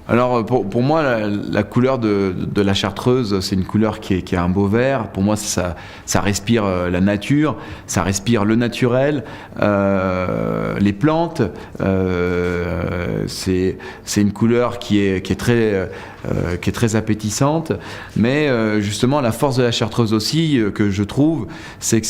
Alors pour moi, la couleur de la chartreuse, c'est une couleur qui est un beau vert. Pour moi, ça respire la nature, ça respire le naturel, les plantes. C'est une couleur qui est très appétissante. Mais justement, la force de la chartreuse aussi, que je trouve, c'est que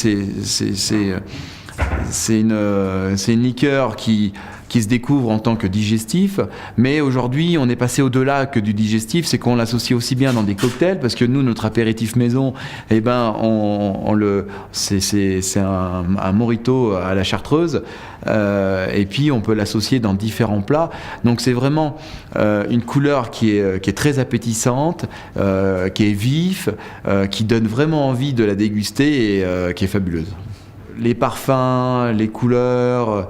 c'est une liqueur qui se découvre en tant que digestif, mais aujourd'hui on est passé au-delà que du digestif, c'est qu'on l'associe aussi bien dans des cocktails, parce que nous, notre apéritif maison, eh ben, c'est un mojito à la chartreuse, et puis on peut l'associer dans différents plats. Donc c'est vraiment une couleur qui est très appétissante, qui est vif, qui donne vraiment envie de la déguster et qui est fabuleuse. Les parfums, les couleurs,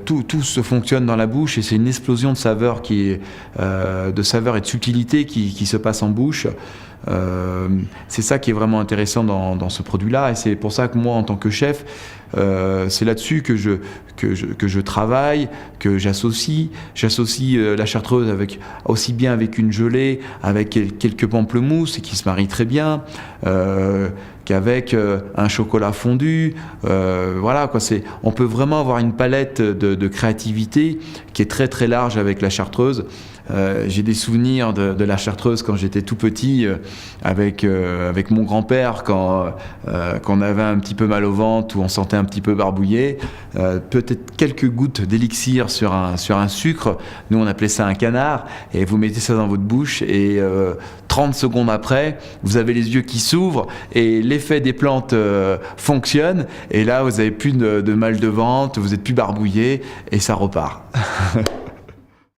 tout se fonctionne dans la bouche et c'est une explosion de saveurs de saveurs et de subtilité qui se passe en bouche. C'est ça qui est vraiment intéressant dans ce produit-là, et c'est pour ça que moi, en tant que chef, c'est là-dessus que je travaille, que j'associe la chartreuse aussi bien avec une gelée, avec quelques pamplemousses qui se marient très bien, qu'avec un chocolat fondu. Voilà, quoi, on peut vraiment avoir une palette de créativité qui est très très large avec la chartreuse. J'ai des souvenirs de la chartreuse quand j'étais tout petit, avec mon grand-père, quand on avait un petit peu mal au ventre ou on sentait un petit peu barbouillé, peut-être quelques gouttes d'élixir sur un sucre, nous on appelait ça un canard, et vous mettez ça dans votre bouche et 30 secondes après, vous avez les yeux qui s'ouvrent et l'effet des plantes fonctionne, et là vous n'avez plus de mal de ventre, vous n'êtes plus barbouillé et ça repart.